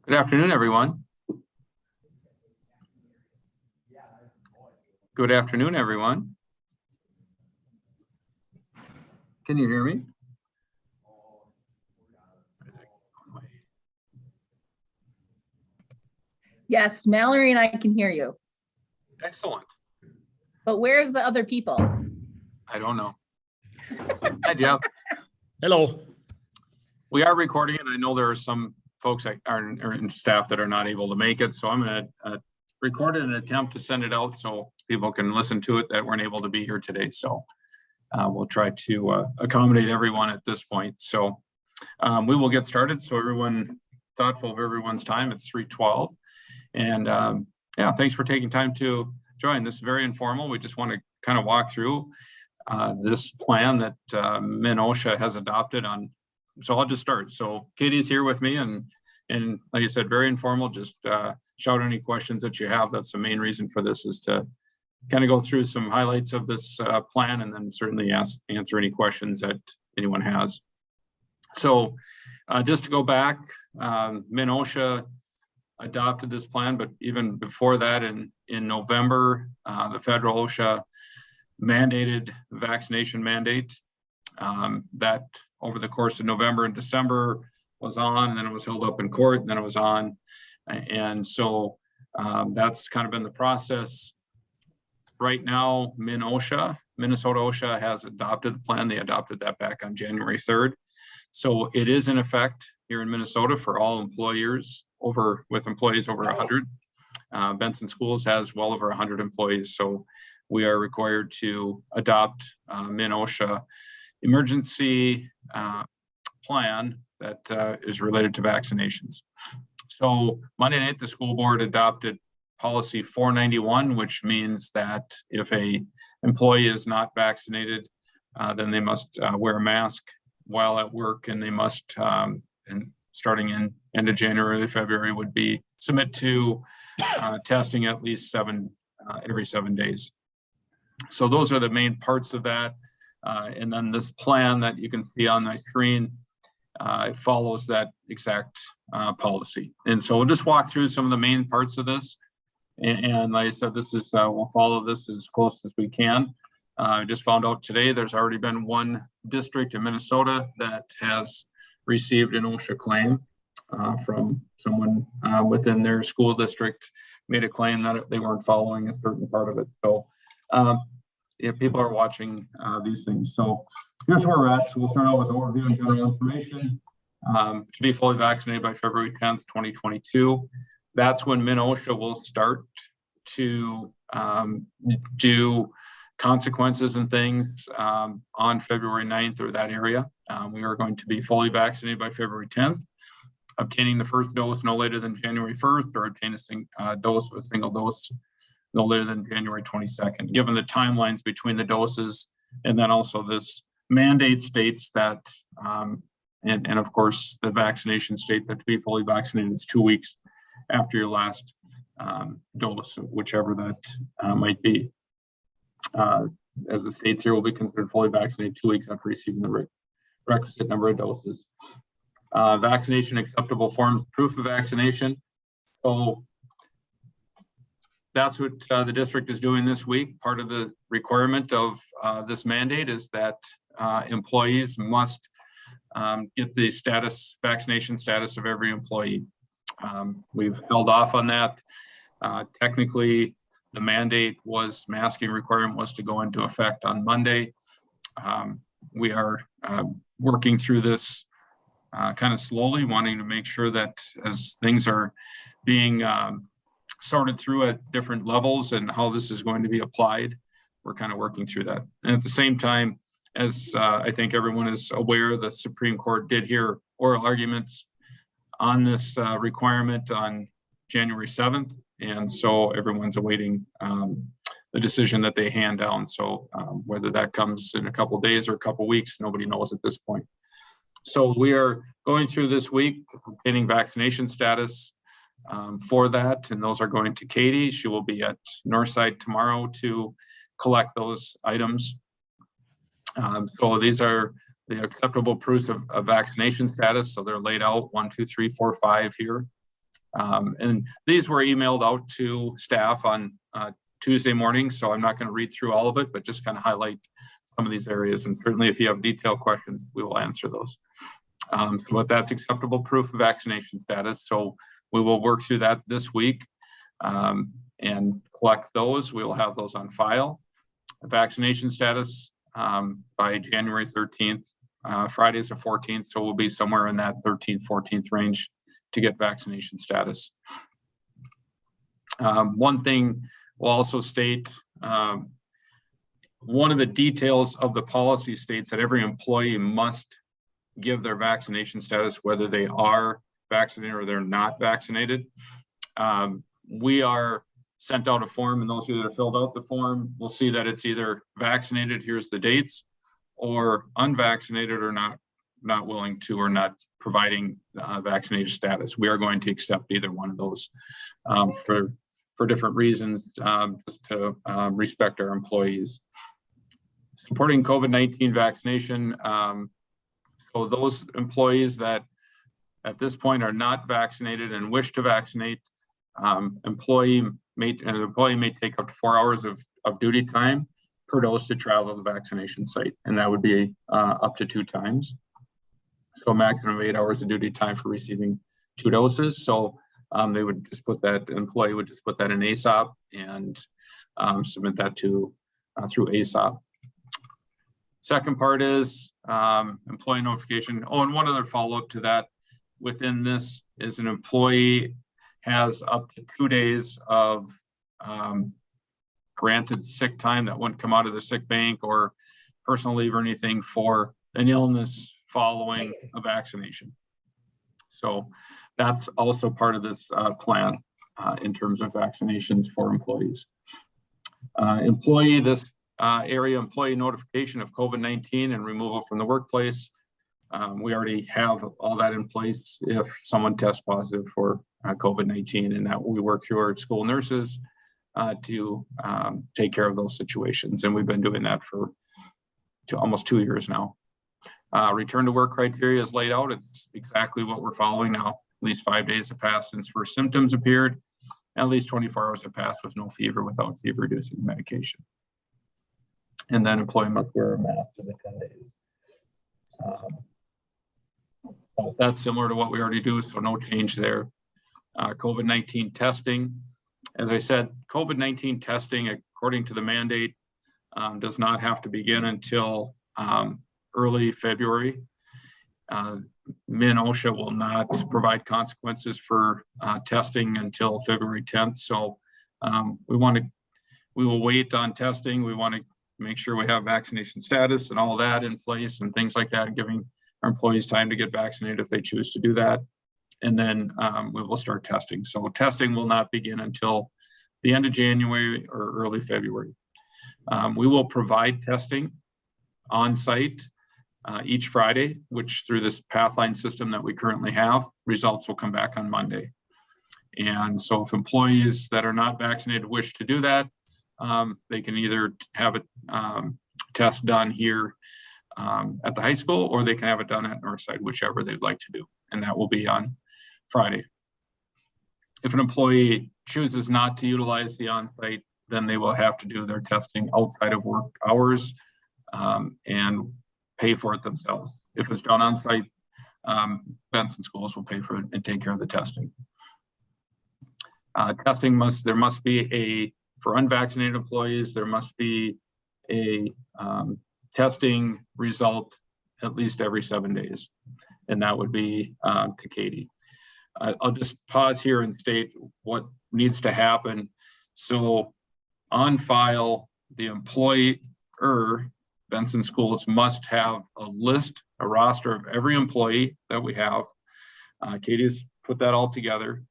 Good afternoon, everyone. Good afternoon, everyone. Can you hear me? Yes, Mallory and I can hear you. Excellent. But where's the other people? I don't know. Hi, Jeff. Hello. We are recording, and I know there are some folks that are in staff that are not able to make it, so I'm going to record it and attempt to send it out so people can listen to it that weren't able to be here today. So we'll try to accommodate everyone at this point. So we will get started. So everyone, thoughtful of everyone's time. It's 3:12, and yeah, thanks for taking time to join. This is very informal. We just want to kind of walk through this plan that MnOSHA has adopted on. So I'll just start. So Katie's here with me, and like I said, very informal. Just shout any questions that you have. That's the main reason for this, is to kind of go through some highlights of this plan, and then certainly answer any questions that anyone has. So just to go back, MnOSHA adopted this plan, but even before that, in November, the federal OSHA mandated vaccination mandate that over the course of November and December was on, and then it was held up in court, and then it was on. And so that's kind of been the process. Right now, Minnesota OSHA has adopted the plan. They adopted that back on January 3rd. So it is in effect here in Minnesota for all employers with employees over 100. Benson Schools has well over 100 employees. So we are required to adopt MnOSHA emergency plan that is related to vaccinations. So Monday night, the school board adopted policy 491, which means that if a employee is not vaccinated, then they must wear a mask while at work, and they must, and starting in end of January, early February, would be submit to testing at least every 7 days. So those are the main parts of that. And then this plan that you can see on the screen, it follows that exact policy. And so we'll just walk through some of the main parts of this. And like I said, this is we'll follow this as close as we can. I just found out today there's already been one district in Minnesota that has received an OSHA claim from someone within their school district, made a claim that they weren't following a certain part of it. So yeah, people are watching these things. So here's where we're at. So we'll start out with overview and general information. To be fully vaccinated by February 10th, 2022. That's when MnOSHA will start to do consequences and things on February 9th or that area. We are going to be fully vaccinated by February 10th, obtaining the first dose no later than January 1st, or obtain a dose with a single dose no later than January 22nd, given the timelines between the doses. And then also this mandate states that, and of course, the vaccination state that to be fully vaccinated is 2 weeks after your last dose, whichever that might be. As the states here will be considered fully vaccinated 2 weeks after receiving the requisite number of doses. Vaccination acceptable forms, proof of vaccination. So that's what the district is doing this week. Part of the requirement of this mandate is that employees must get the vaccination status of every employee. We've held off on that. Technically, the masking requirement was to go into effect on Monday. We are working through this kind of slowly, wanting to make sure that as things are being sorted through at different levels and how this is going to be applied, we're kind of working through that. And at the same time, as I think everyone is aware, the Supreme Court did hear oral arguments on this requirement on January 7th. And so everyone's awaiting the decision that they hand down. So whether that comes in a couple of days or a couple of weeks, nobody knows at this point. So we are going through this week, obtaining vaccination status for that. And those are going to Katie. She will be at Northside tomorrow to collect those items. So these are the acceptable proofs of vaccination status. So they're laid out 1, 2, 3, 4, 5 here. And these were emailed out to staff on Tuesday morning, so I'm not going to read through all of it, but just kind of highlight some of these areas. And certainly if you have detailed questions, we will answer those. So that's acceptable proof of vaccination status. So we will work through that this week and collect those. We will have those on file. Vaccination status by January 13th. Friday is the 14th, so we'll be somewhere in that 13th, 14th range to get vaccination status. One thing we'll also state, one of the details of the policy states that every employee must give their vaccination status, whether they are vaccinated or they're not vaccinated. We are sent out a form, and those of you that have filled out the form will see that it's either vaccinated, here's the dates, or unvaccinated or not willing to or not providing vaccination status. We are going to accept either one of those for different reasons, just to respect our employees. Supporting COVID-19 vaccination. So those employees that at this point are not vaccinated and wish to vaccinate, an employee may take up to 4 hours of duty time per dose to travel to the vaccination site, and that would be up to 2 times. So a maximum of 8 hours of duty time for receiving 2 doses. So they would just put that, employee would just put that in ASOP and submit that to through ASOP. Second part is employee notification. Oh, and one other follow-up to that within this is an employee has up to 2 days of granted sick time that wouldn't come out of the sick bank or personal leave or anything for an illness following a vaccination. So that's also part of this plan in terms of vaccinations for employees. Employee notification of COVID-19 and removal from the workplace. We already have all that in place if someone tests positive for COVID-19, and that we work through our school nurses to take care of those situations. And we've been doing that for almost 2 years now. Return to work criteria is laid out. It's exactly what we're following now. At least 5 days have passed since first symptoms appeared. At least 24 hours have passed with no fever without fever reducing medication. And then employee must wear a mask for the 10 days. So that's similar to what we already do, so no change there. COVID-19 testing. As I said, COVID-19 testing, according to the mandate, does not have to begin until early February. MIN-OSHA will not provide consequences for testing until February 10th. So we will wait on testing. We want to make sure we have vaccination status and all that in place and things like that, and giving our employees time to get vaccinated if they choose to do that. And then we will start testing. So testing will not begin until the end of January or early February. We will provide testing on site each Friday, which through this Pathline system that we currently have, results will come back on Monday. And so if employees that are not vaccinated wish to do that, they can either have a test done here at the high school, or they can have it done at Northside, whichever they'd like to do. And that will be on Friday. If an employee chooses not to utilize the on-site, then they will have to do their testing outside of work hours and pay for it themselves. If it's done on site, Benson schools will pay for it and take care of the testing. There must be for unvaccinated employees, there must be a testing result at least every 7 days. And that would be to Katie. I'll just pause here and state what needs to happen. So on file, the employer, Benson schools must have a roster of every employee that we have. Katie's put that all together.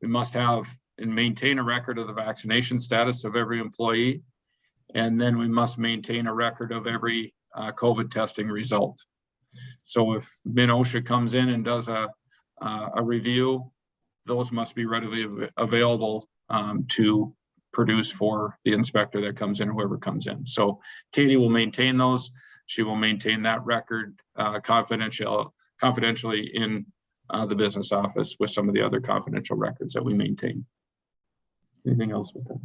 We must have and maintain a record of the vaccination status of every employee. And then we must maintain a record of every COVID testing result. So if MIN-OSHA comes in and does a review, those must be readily available to produce for the inspector that comes in, whoever comes in. So Katie will maintain those. She will maintain that record confidentially in the business office with some of the other confidential records that we maintain. Anything else with that?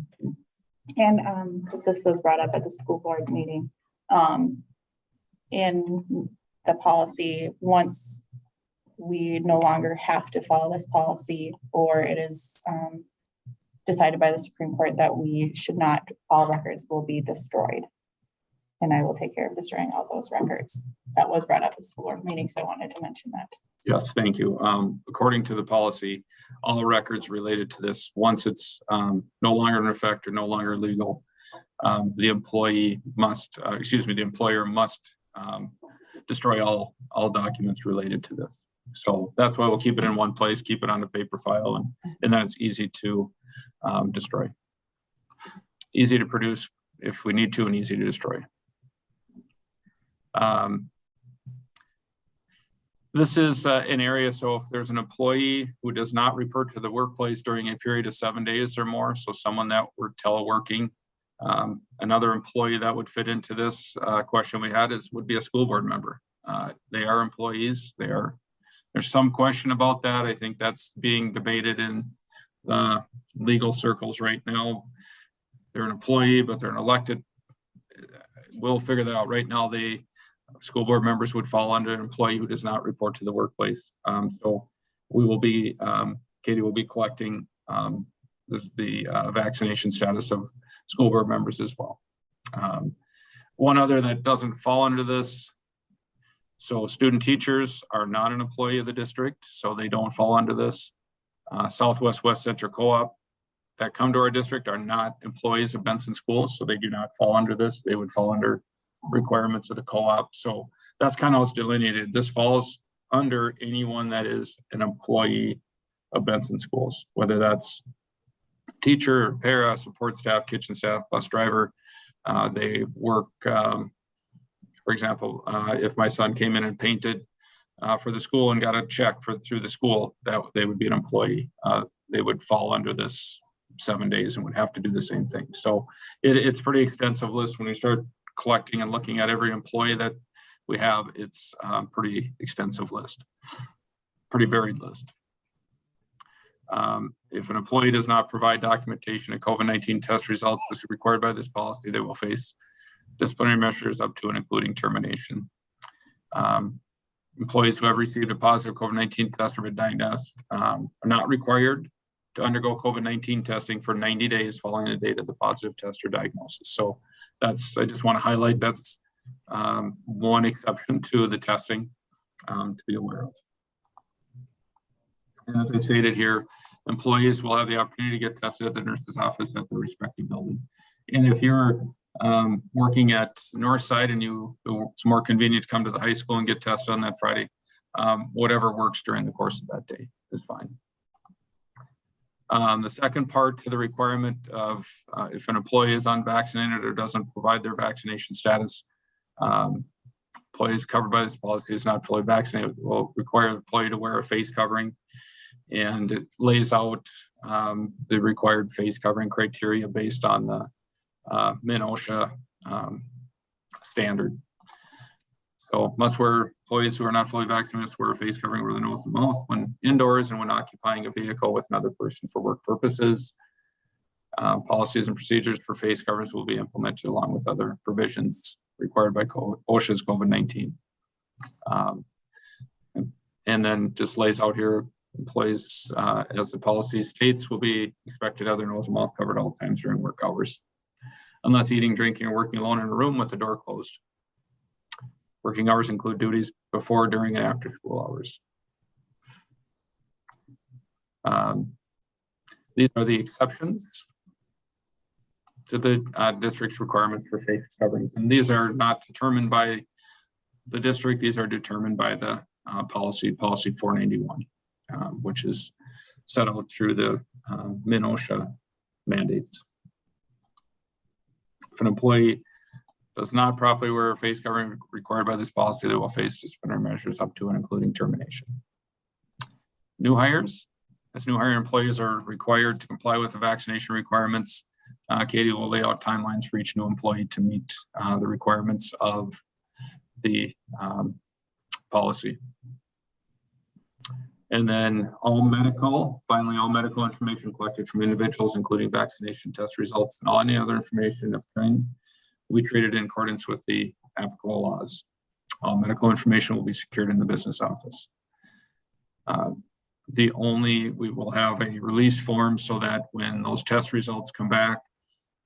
And this was brought up at the school board meeting. In the policy, once we no longer have to follow this policy, or it is decided by the Supreme Court that we should not, all records will be destroyed. And I will take care of destroying all those records. That was brought up at the school board meeting, so I wanted to mention that. Yes, thank you. According to the policy, all the records related to this, once it's no longer in effect or no longer legal, the employer must destroy all documents related to this. So that's why we'll keep it in one place, keep it on a paper file, and then it's easy to destroy. Easy to produce if we need to, and easy to destroy. This is an area, so if there's an employee who does not report to the workplace during a period of 7 days or more, so someone that were teleworking, another employee that would fit into this question we had would be a school board member. They are employees. There's some question about that. I think that's being debated in legal circles right now. They're an employee, but they're an elected. We'll figure that out. Right now, school board members would fall under an employee who does not report to the workplace. So we will be, Katie will be collecting the vaccination status of school board members as well. One other that doesn't fall under this, so student teachers are not an employee of the district, so they don't fall under this. Southwest West Central Co-op that come to our district are not employees of Benson schools, so they do not fall under this. They would fall under requirements of the co-op. So that's kind of how it's delineated. This falls under anyone that is an employee of Benson schools, whether that's teacher, para, support staff, kitchen staff, bus driver. They work, for example, if my son came in and painted for the school and got a check through the school, that they would be an employee. They would fall under this 7 days and would have to do the same thing. So it's pretty extensive list. When we start collecting and looking at every employee that we have, it's a pretty extensive list, pretty varied list. If an employee does not provide documentation of COVID-19 test results as required by this policy, they will face disciplinary measures up to and including termination. Employees who have received a positive COVID-19 test or been diagnosed are not required to undergo COVID-19 testing for 90 days following the date of the positive test or diagnosis. So I just want to highlight that's one exception to the testing to be aware of. And as I stated here, employees will have the opportunity to get tested at the nurse's office at the respective building. And if you're working at Northside and it's more convenient to come to the high school and get tested on that Friday, whatever works during the course of that day is fine. The second part to the requirement of if an employee is unvaccinated or doesn't provide their vaccination status, employees covered by this policy is not fully vaccinated will require the employee to wear a face covering, and it lays out the required face covering criteria based on the MIN-OSHA standard. So must wear, employees who are not fully vaccinated must wear a face covering over the nose and mouth when indoors and when occupying a vehicle with another person for work purposes. Policies and procedures for face coverings will be implemented along with other provisions required by OSHA's COVID-19. And then just lays out here, employees, as the policy states, will be expected to have their nose and mouth covered all times during work hours, unless eating, drinking, or working alone in a room with the door closed. Working hours include duties before, during, and after school hours. These are the exceptions to the district's requirements for face coverings. And these are not determined by the district. These are determined by the policy 491, which is set out through the MIN-OSHA mandates. If an employee does not properly wear a face covering required by this policy, they will face disciplinary measures up to and including termination. New hires, as new hire employees are required to comply with the vaccination requirements, Katie will lay out timelines for each new employee to meet the requirements of the policy. And then finally, all medical information collected from individuals, including vaccination test results and all any other information of kind, we treated in accordance with the applicable laws. All medical information will be secured in the business office. We will have a release form so that when those test results come back,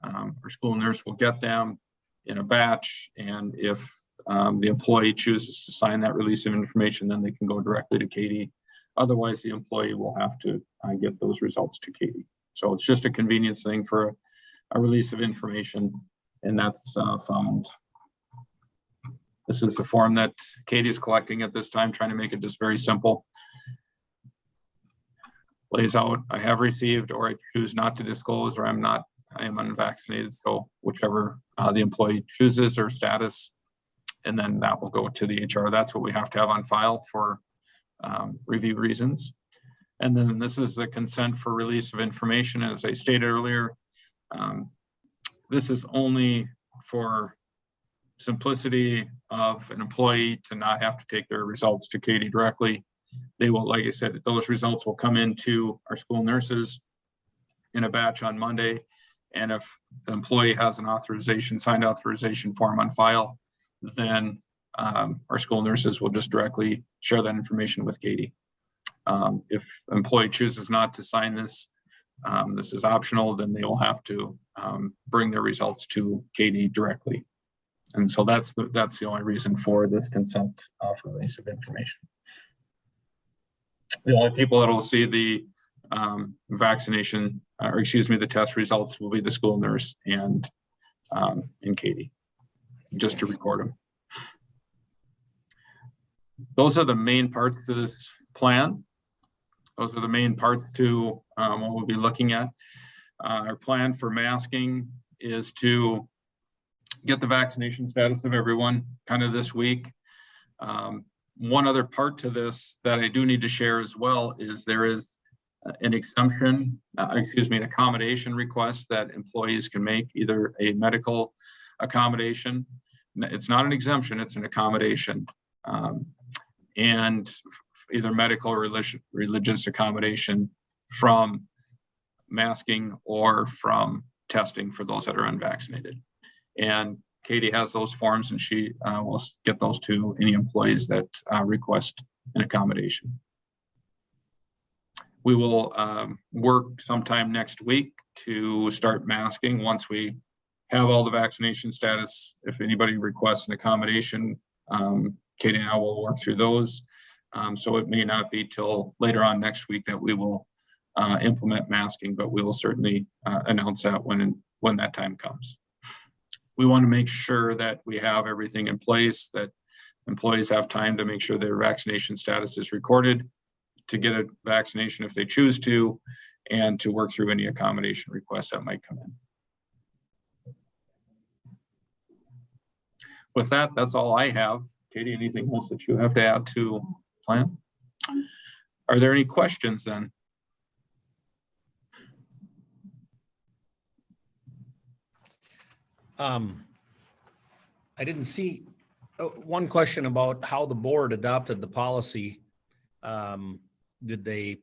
our school nurse will get them in a batch. And if the employee chooses to sign that release of information, then they can go directly to Katie. Otherwise, the employee will have to get those results to Katie. So it's just a convenience thing for a release of information. And that's found. This is the form that Katie is collecting at this time, trying to make it just very simple. Lays out, I have received, or I choose not to disclose, or I am unvaccinated. So whichever the employee chooses or status, and then that will go to the HR. That's what we have to have on file for review reasons. And then this is the consent for release of information. As I stated earlier, this is only for simplicity of an employee to not have to take their results to Katie directly. They will, like I said, those results will come into our school nurses in a batch on Monday. And if the employee has an signed authorization form on file, then our school nurses will just directly share that information with Katie. If the employee chooses not to sign this, this is optional, then they will have to bring their results to Katie directly. And so that's the only reason for this consent for release of information. The only people that will see the the test results will be the school nurse and Katie, just to record them. Those are the main parts to this plan. Those are the main parts to what we'll be looking at. Our plan for masking is to get the vaccination status of everyone kind of this week. One other part to this that I do need to share as well is there is an exemption, an accommodation request that employees can make, either a medical accommodation. It's not an exemption, it's an accommodation. And either medical or religious accommodation from masking or from testing for those that are unvaccinated. And Katie has those forms, and she will get those to any employees that request an accommodation. We will work sometime next week to start masking once we have all the vaccination status. If anybody requests an accommodation, Katie and I will work through those. So it may not be till later on next week that we will implement masking, but we will certainly announce that when that time comes. We want to make sure that we have everything in place, that employees have time to make sure their vaccination status is recorded, to get a vaccination if they choose to, and to work through any accommodation requests that might come in. With that, that's all I have. Katie, anything else that you have to add to plan? Are there any questions then? I didn't see one question about how the board adopted the policy. Did they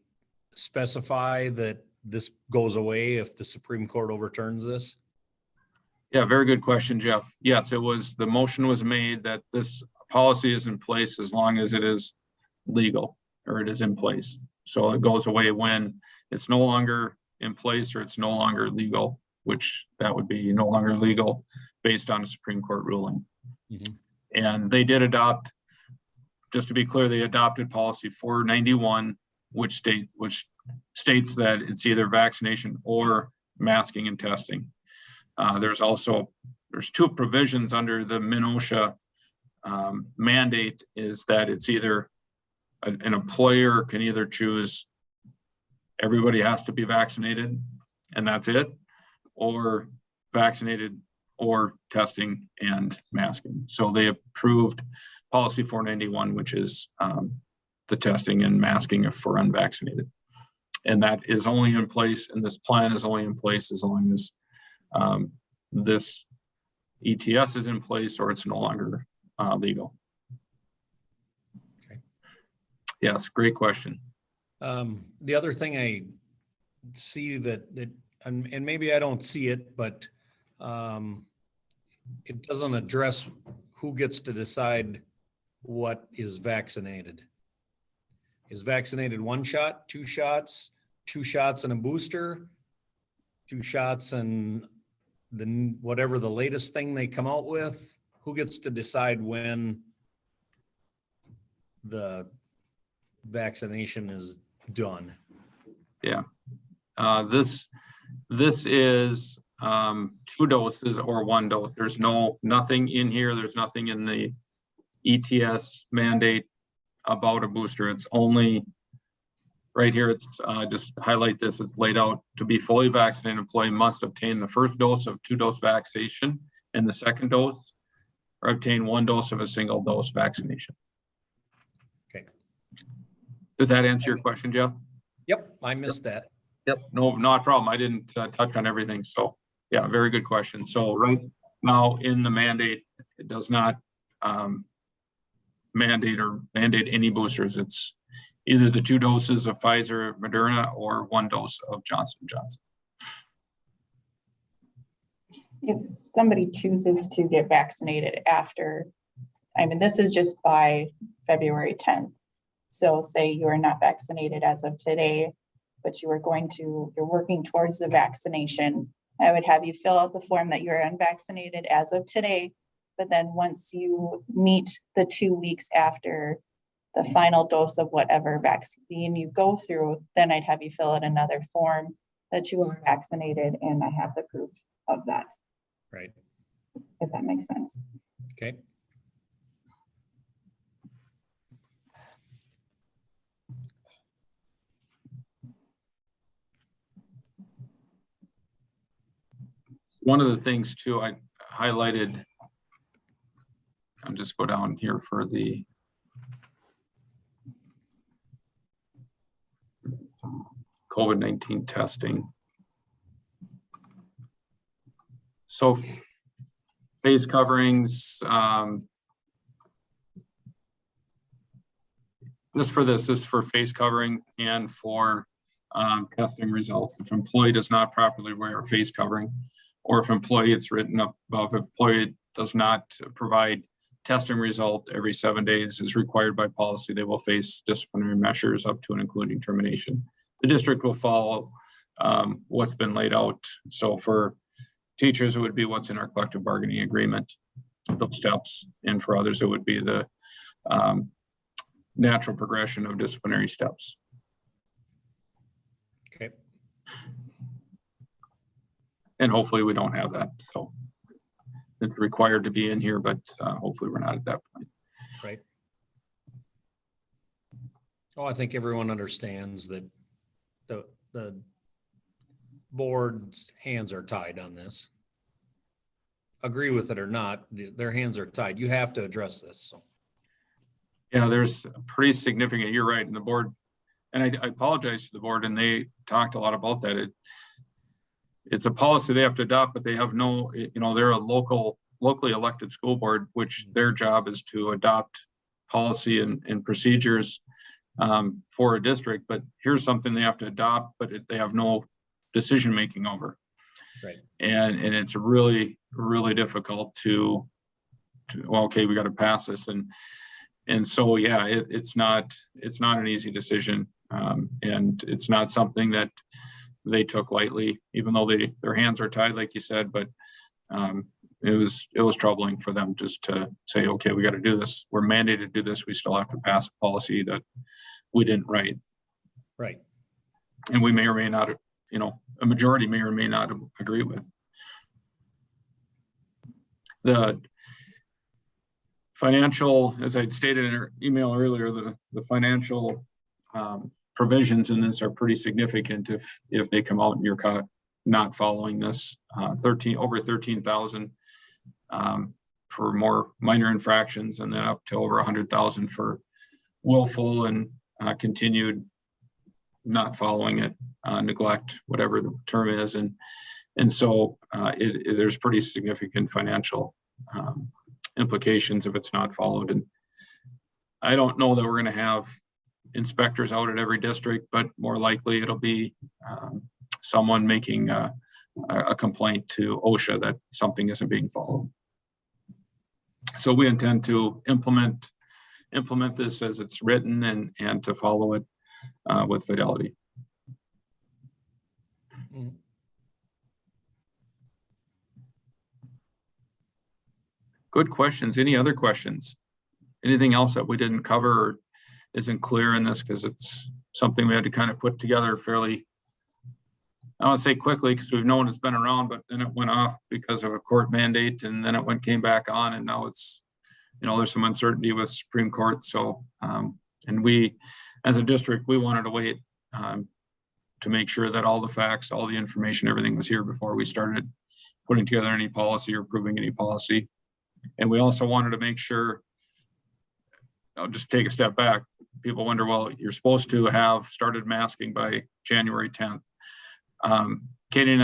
specify that this goes away if the Supreme Court overturns this? Yeah, very good question, Jeff. Yes, the motion was made that this policy is in place as long as it is legal or it is in place. So it goes away when it's no longer in place or it's no longer legal, which that would be no longer legal based on a Supreme Court ruling. Mm-hmm. And they did adopt, just to be clear, they adopted policy 491, which states that it's either vaccination or masking and testing. There's two provisions under the MNOSHA mandate, is that it's either an employer can either choose everybody has to be vaccinated and that's it, or vaccinated or testing and masking. So they approved policy 491, which is the testing and masking for unvaccinated. And that is only in place, and this plan is only in place as long as this ETS is in place or it's no longer legal. Okay. Yes, great question. The other thing I see and maybe I don't see it, but it doesn't address who gets to decide what is vaccinated. Is vaccinated 1 shot, 2 shots, 2 shots and a booster, 2 shots and whatever the latest thing they come out with? Who gets to decide when the vaccination is done? Yeah. This is 2 doses or 1 dose. There's nothing in here. There's nothing in the ETS mandate about a booster. It's only right here. It's just highlight this. It's laid out: to be fully vaccinated, employee must obtain the first dose of 2-dose vaccination and the second dose, or obtain 1 dose of a single dose vaccination. Okay. Does that answer your question, Jeff? Yep, I missed that. Yep, no, not a problem. I didn't touch on everything. So yeah, very good question. So right now in the mandate, it does not mandate any boosters. It's either the 2 doses of Pfizer, Moderna, or 1 dose of Johnson & Johnson. If somebody chooses to get vaccinated after, I mean, this is just by February 10th. So say you are not vaccinated as of today, but you're working towards the vaccination. I would have you fill out the form that you're unvaccinated as of today. But then once you meet the 2 weeks after the final dose of whatever vaccine you go through, then I'd have you fill out another form that you are vaccinated, and I have the proof of that. Right. If that makes sense. Okay. One of the things too, I highlighted, I'll just go down here for the COVID-19 testing. So face coverings, just for this is for face covering and for testing results. If employee does not properly wear a face covering, or if employee, it's written up above, employee does not provide testing result every 7 days as required by policy, they will face disciplinary measures up to and including termination. The district will follow what's been laid out. So for teachers, it would be what's in our collective bargaining agreement, those steps. And for others, it would be the natural progression of disciplinary steps. Okay. And hopefully we don't have that. So it's required to be in here, but hopefully we're not at that point. Right. Oh, I think everyone understands that the board's hands are tied on this. Agree with it or not, their hands are tied. You have to address this. So. Yeah, there's a pretty significant, you're right, and the board, and I apologize to the board, and they talked a lot about that. It's a policy they have to adopt, but they have no, they're a locally elected school board, which their job is to adopt policy and procedures for a district. But here's something they have to adopt, but they have no decision-making over. Right. And it's really, really difficult to well, okay, we got to pass this. And so, yeah, it's not an easy decision. And it's not something that they took lightly, even though their hands are tied, like you said, but it was troubling for them just to say, okay, we got to do this. We're mandated to do this. We still have to pass a policy that we didn't write. Right. And we may or may not, a majority may or may not agree with. The financial, as I'd stated in our email earlier, the financial provisions in this are pretty significant if they come out and you're caught not following this. Over 13,000 for more minor infractions, and then up to over 100,000 for willful and continued not following it, neglect, whatever the term is, and so there's pretty significant financial implications if it's not followed. And I don't know that we're going to have inspectors out at every district, but more likely it'll be someone making a complaint to OSHA that something isn't being followed. So we intend to implement this as it's written and to follow it with fidelity. Good questions. Any other questions? Anything else that we didn't cover or isn't clear in this? Because it's something we had to kind of put together fairly, I won't say quickly because we've known it's been around, but then it went off because of a court mandate, and then it came back on, and now it's, you know, there's some uncertainty with Supreme Court. So, and we, as a district, we wanted to wait to make sure that all the facts, all the information, everything was here before we started putting together any policy or approving any policy. And we also wanted to make sure, I'll just take a step back. People wonder, well, you're supposed to have started masking by January 10th. Katie and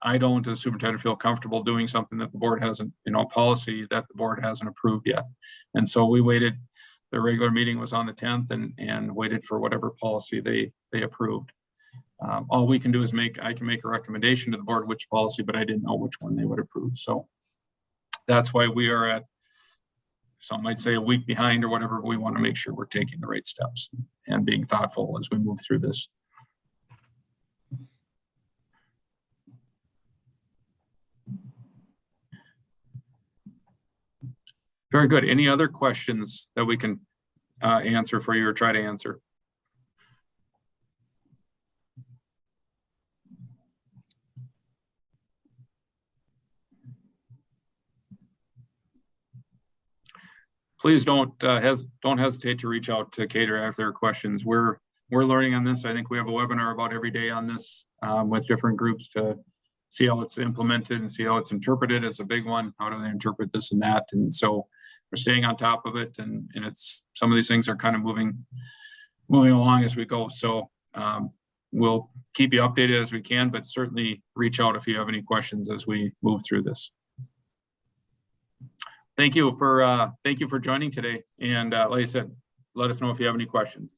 I don't, as superintendent, feel comfortable doing something that the board hasn't, you know, policy that the board hasn't approved yet. And so we waited, the regular meeting was on the 10th and waited for whatever policy they approved. All we can do is I can make a recommendation to the board which policy, but I didn't know which one they would approve. So that's why we are at, some might say, a week behind or whatever. We want to make sure we're taking the right steps and being thoughtful as we move through this. Very good. Any other questions that we can answer for you or try to answer? Please don't hesitate to reach out to Kate if there are questions. We're learning on this. I think we have a webinar about every day on this with different groups to see how it's implemented and see how it's interpreted. As a big one. How do they interpret this and that? And so we're staying on top of it. And it's, some of these things are kind of moving along as we go. So we'll keep you updated as we can, but certainly reach out if you have any questions as we move through this. Thank you for joining today. And like I said, let us know if you have any questions.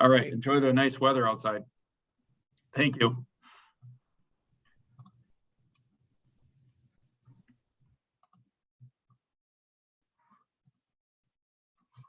All right. Enjoy the nice weather outside. Thank you.